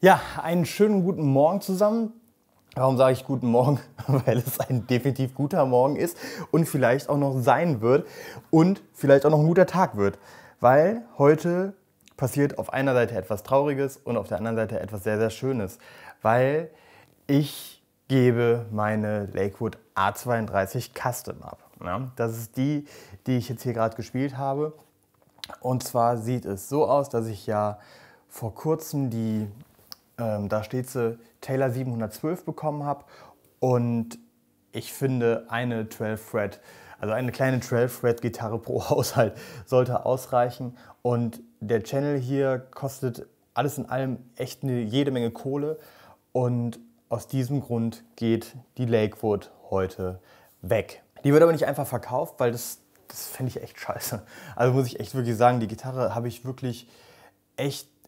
Ja, einen schönen guten Morgen zusammen. Warum sage ich guten Morgen? Weil es ein definitiv guter Morgen ist und vielleicht auch noch sein wird und vielleicht auch noch ein guter Tag wird. Weil heute passiert auf einer Seite etwas Trauriges und auf der anderen Seite etwas sehr, sehr Schönes. Weil ich gebe meine Lakewood A32 Custom ab. Ja, das ist die ich jetzt hier gerade gespielt habe. Und zwar sieht es so aus, dass ich ja vor kurzem die da steht sie, Taylor 712 bekommen habe und ich finde eine 12-Fret, also eine kleine 12-Fret-Gitarre pro Haushalt sollte ausreichen und der Channel hier kostet alles in allem echt jede Menge Kohle und aus diesem Grund geht die Lakewood heute weg. Die wird aber nicht einfach verkauft, weil das fände ich echt scheiße. Also muss ich echt wirklich sagen, die Gitarre habe ich wirklich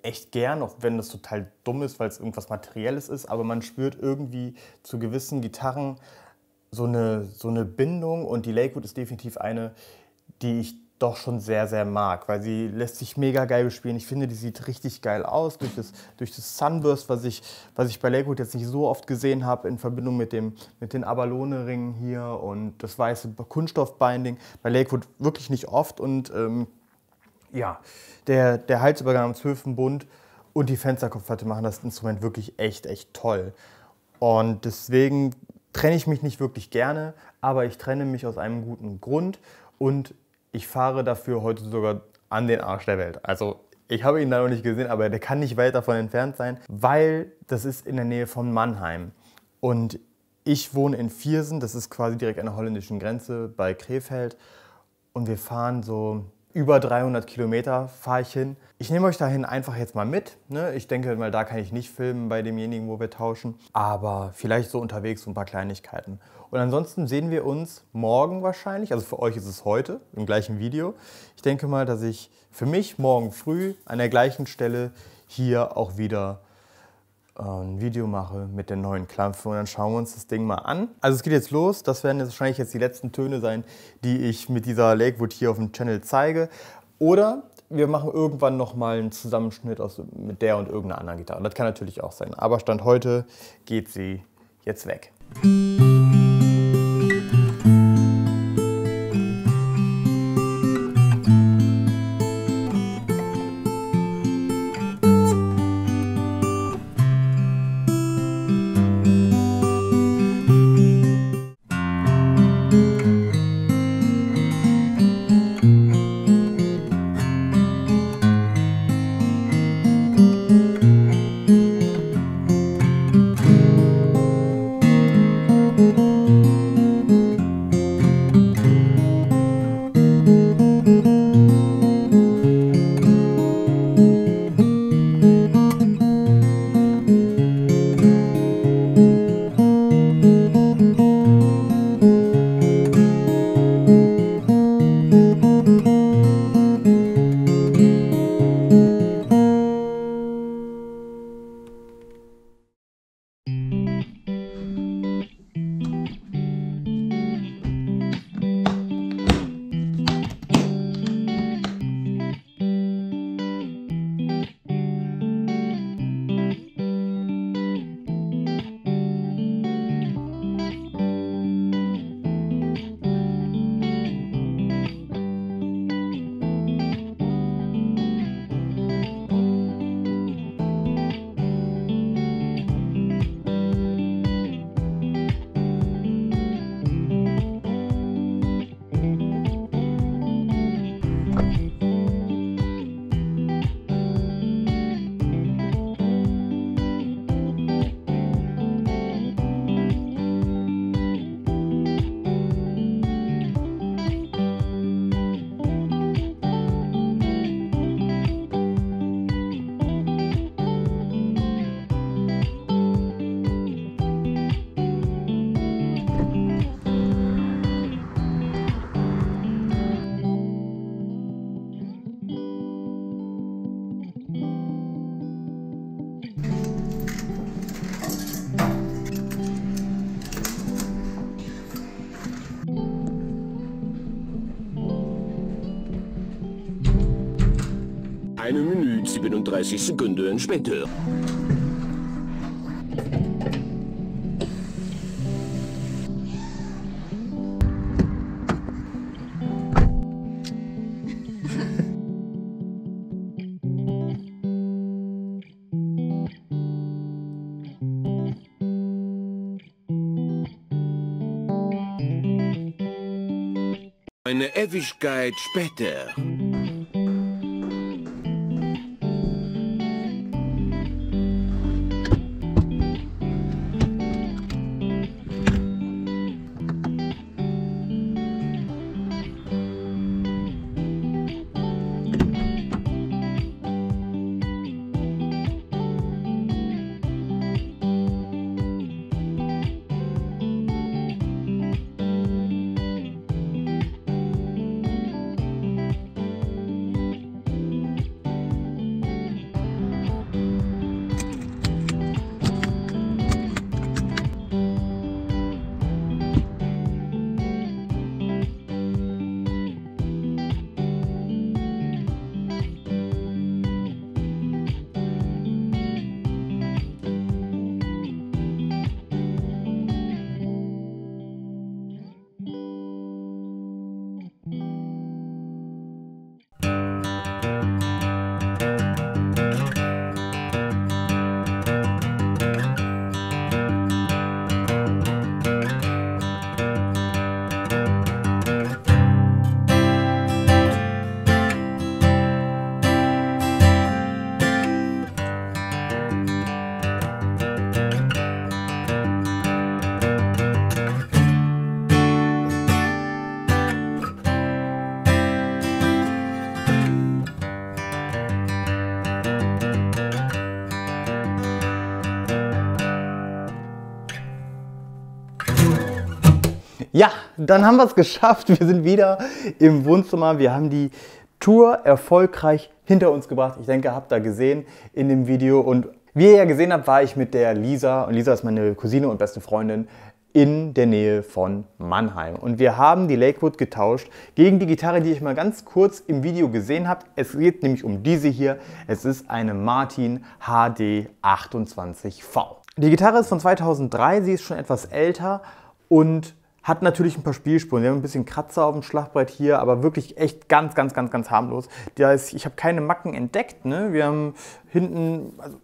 echt gern, auch wenn das total dumm ist, weil es irgendwas Materielles ist, aber man spürt irgendwie zu gewissen Gitarren so eine Bindung und die Lakewood ist definitiv eine, die ich doch schon sehr, sehr mag, weil sie lässt sich mega geil bespielen. Ich finde, die sieht richtig geil aus durch das Sunburst, was ich bei Lakewood jetzt nicht so oft gesehen habe, in Verbindung mit den Abalone-Ringen hier und das weiße Kunststoff-Binding. Bei Lakewood wirklich nicht oft und ja, der Halsübergang am 12. Bund und die Fensterkopfplatte machen das Instrument wirklich echt toll. Und deswegen trenne ich mich nicht wirklich gerne, aber ich trenne mich aus einem guten Grund und ich fahre dafür heute sogar an den Arsch der Welt. Also ich habe ihn da noch nicht gesehen, aber der kann nicht weit davon entfernt sein, weil das ist in der Nähe von Mannheim. Und ich wohne in Viersen, das ist quasi direkt an der holländischen Grenze bei Krefeld und wir fahren so über 300 Kilometer fahre ich hin. Ich nehme euch dahin einfach jetzt mal mit. Ne? Ich denke mal, da kann ich nicht filmen bei demjenigen, wo wir tauschen. Aber vielleicht so unterwegs so ein paar Kleinigkeiten. Und ansonsten sehen wir uns morgen wahrscheinlich. Also für euch ist es heute im gleichen Video. Ich denke mal, dass ich für mich morgen früh an der gleichen Stelle hier auch wieder ein Video mache mit den neuen Klampfen und dann schauen wir uns das Ding mal an. Also es geht jetzt los, das werden jetzt wahrscheinlich die letzten Töne sein, die ich mit dieser Lakewood hier auf dem Channel zeige. Oder wir machen irgendwann nochmal einen Zusammenschnitt mit der und irgendeiner anderen Gitarre. Das kann natürlich auch sein, aber Stand heute geht sie jetzt weg. Eine Minute 37 Sekunden später. Eine Ewigkeit später. Ja, dann haben wir es geschafft. Wir sind wieder im Wohnzimmer. Wir haben die Tour erfolgreich hinter uns gebracht. Ich denke, ihr habt da gesehen in dem Video. Und wie ihr ja gesehen habt, war ich mit der Lisa, und Lisa ist meine Cousine und beste Freundin, in der Nähe von Mannheim. Und wir haben die Lakewood getauscht gegen die Gitarre, die ich mal ganz kurz im Video gesehen habt. Es geht nämlich um diese hier. Es ist eine Martin HD 28V. Die Gitarre ist von 2003, sie ist schon etwas älter und hat natürlich ein paar Spielspuren. Wir haben ein bisschen Kratzer auf dem Schlagbrett hier, aber wirklich echt ganz harmlos. Ich habe keine Macken entdeckt. Ne? Wir haben hinten also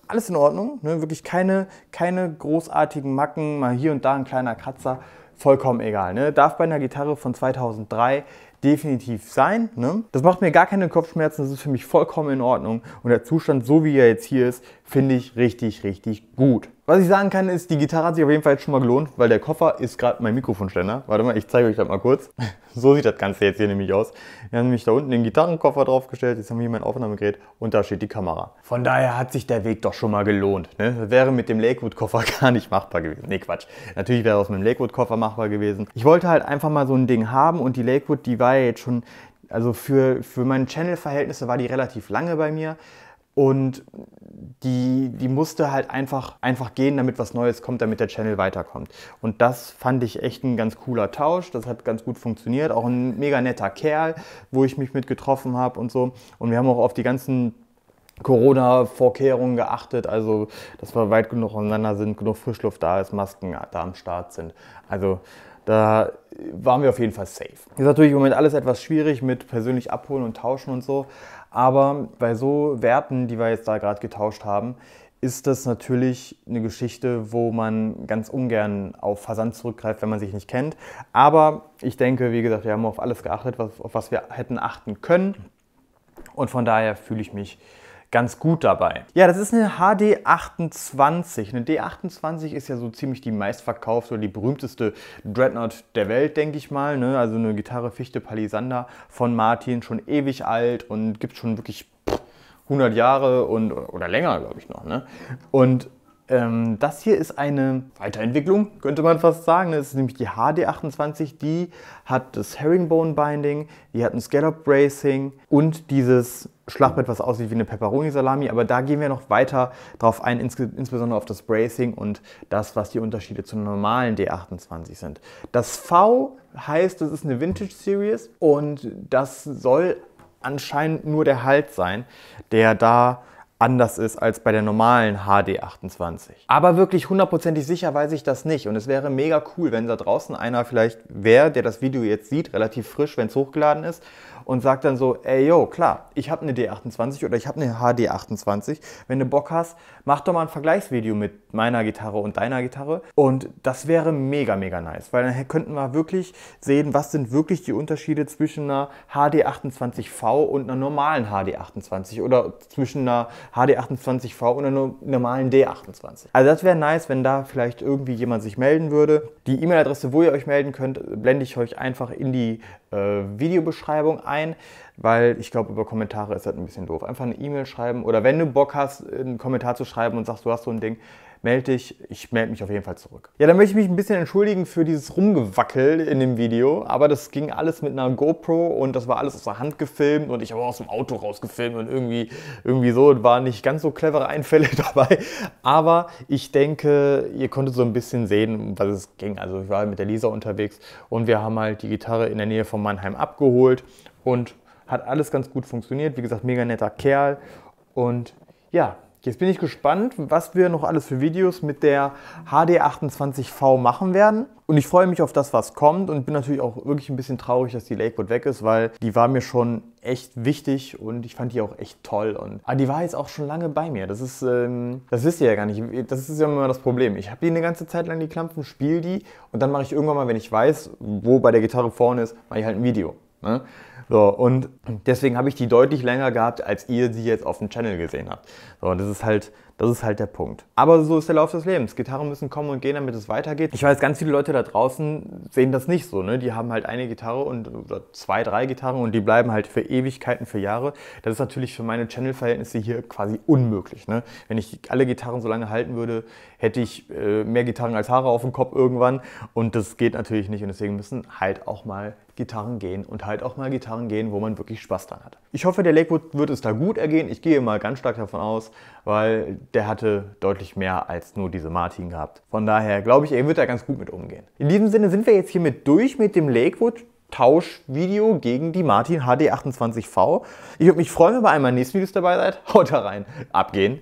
alles in Ordnung. Ne? Wirklich keine großartigen Macken. Mal hier und da ein kleiner Kratzer. Vollkommen egal. Ne? Darf bei einer Gitarre von 2003 definitiv sein. Ne? Das macht mir gar keine Kopfschmerzen. Das ist für mich vollkommen in Ordnung. Und der Zustand, so wie er jetzt hier ist, finde ich richtig gut. Was ich sagen kann, ist, die Gitarre hat sich auf jeden Fall jetzt schon mal gelohnt, weil der Koffer ist gerade mein Mikrofonständer. Warte mal, ich zeige euch das mal kurz. So sieht das Ganze jetzt hier nämlich aus. Wir haben nämlich da unten den Gitarrenkoffer draufgestellt, jetzt haben wir hier mein Aufnahmegerät und da steht die Kamera. Von daher hat sich der Weg doch schon mal gelohnt. Ne? Das wäre mit dem Lakewood-Koffer gar nicht machbar gewesen. Nee, Quatsch. Natürlich wäre es mit dem Lakewood-Koffer machbar gewesen. Ich wollte halt einfach mal so ein Ding haben und die Lakewood, die war ja jetzt schon, also für meine Channel-Verhältnisse war die relativ lange bei mir. Und die musste halt einfach gehen, damit was Neues kommt, damit der Channel weiterkommt. Und das fand ich echt ein ganz cooler Tausch. Das hat ganz gut funktioniert. Auch ein mega netter Kerl, wo ich mich mit getroffen habe und so. Und wir haben auch auf die ganzen Corona-Vorkehrungen geachtet. Also, dass wir weit genug auseinander sind, genug Frischluft da ist, Masken da am Start sind. Also, da waren wir auf jeden Fall safe. Ist natürlich im Moment alles etwas schwierig mit persönlich abholen und tauschen und so. Aber bei so Werten, die wir jetzt da gerade getauscht haben, ist das natürlich eine Geschichte, wo man ganz ungern auf Versand zurückgreift, wenn man sich nicht kennt. Aber ich denke, wie gesagt, wir haben auf alles geachtet, auf was wir hätten achten können. Und von daher fühle ich mich ganz gut dabei. Ja, das ist eine HD 28. Eine D28 ist ja so ziemlich die meistverkaufte oder die berühmteste Dreadnought der Welt, denke ich mal. Ne? Also eine Gitarre Fichte Palisander von Martin, schon ewig alt und gibt schon wirklich 100 Jahre oder länger, glaube ich noch. Ne? Und das hier ist eine Weiterentwicklung, könnte man fast sagen. Das ist nämlich die HD 28, die hat das Herringbone Binding, die hat ein Scallop Bracing und dieses Schlagbrett, was aussieht wie eine Pepperoni-Salami. Aber da gehen wir noch weiter drauf ein, insbesondere auf das Bracing und das, was die Unterschiede zur normalen D28 sind. Das V heißt, das ist eine Vintage Series und das soll anscheinend nur der Hals sein, der da anders ist als bei der normalen HD28. Aber wirklich hundertprozentig sicher weiß ich das nicht und es wäre mega cool, wenn da draußen einer vielleicht wäre, der das Video jetzt sieht, relativ frisch, wenn es hochgeladen ist und sagt dann so, ey yo, klar, ich habe eine D28 oder ich habe eine HD28. Wenn du Bock hast, mach doch mal ein Vergleichsvideo mit meiner Gitarre und deiner Gitarre. Und das wäre mega, mega nice, weil dann könnten wir wirklich sehen, was sind wirklich die Unterschiede zwischen einer HD28V und einer normalen HD28 oder zwischen einer HD28V und einer normalen D28. Also das wäre nice, wenn da vielleicht irgendwie jemand sich melden würde. Die E-Mail-Adresse, wo ihr euch melden könnt, blende ich euch einfach in die Videobeschreibung ein, weil ich glaube, über Kommentare ist das ein bisschen doof. Einfach eine E-Mail schreiben oder wenn du Bock hast, einen Kommentar zu schreiben und sagst, du hast so ein Ding, melde dich. Ich melde mich auf jeden Fall zurück. Ja, dann möchte ich mich ein bisschen entschuldigen für dieses Rumgewackel in dem Video, aber das ging alles mit einer GoPro und das war alles aus der Hand gefilmt und ich habe auch aus dem Auto rausgefilmt und irgendwie so, waren nicht ganz so clevere Einfälle dabei, aber ich denke, ihr konntet so ein bisschen sehen, was es ging. Also ich war mit der Lisa unterwegs und wir haben halt die Gitarre in der Nähe von Mannheim abgeholt und hat alles ganz gut funktioniert. Wie gesagt, mega netter Kerl und ja, jetzt bin ich gespannt, was wir noch alles für Videos mit der HD28V machen werden. Und ich freue mich auf das, was kommt und bin natürlich auch wirklich ein bisschen traurig, dass die Lakewood weg ist, weil die war mir schon echt wichtig und ich fand die auch echt toll. Aber die war jetzt auch schon lange bei mir. Das ist, das wisst ihr ja gar nicht. Das ist ja immer das Problem. Ich habe die eine ganze Zeit lang, die Klampfen, spiele die und dann mache ich irgendwann mal, wenn ich weiß, wo bei der Gitarre vorne ist, mache ich halt ein Video. Ne? So, und deswegen habe ich die deutlich länger gehabt, als ihr sie jetzt auf dem Channel gesehen habt. So, das ist halt der Punkt. Aber so ist der Lauf des Lebens. Gitarren müssen kommen und gehen, damit es weitergeht. Ich weiß, ganz viele Leute da draußen sehen das nicht so. Ne? Die haben halt eine Gitarre oder 2, 3 Gitarren und die bleiben halt für Ewigkeiten, für Jahre. Das ist natürlich für meine Channel-Verhältnisse hier quasi unmöglich. Ne? Wenn ich alle Gitarren so lange halten würde, hätte ich mehr Gitarren als Haare auf dem Kopf irgendwann. Und das geht natürlich nicht. Und deswegen müssen halt auch mal Gitarren gehen und halt auch mal Gitarren gehen, wo man wirklich Spaß dran hat. Ich hoffe, der Lakewood wird es da gut ergehen. Ich gehe mal ganz stark davon aus, weil der hatte deutlich mehr als nur diese Martin gehabt. Von daher glaube ich, er wird da ganz gut mit umgehen. In diesem Sinne sind wir jetzt hiermit durch mit dem Lakewood Tauschvideo gegen die Martin HD28V. Ich würde mich freuen, wenn ihr bei einem meiner nächsten Videos dabei seid. Haut da rein, abgehen.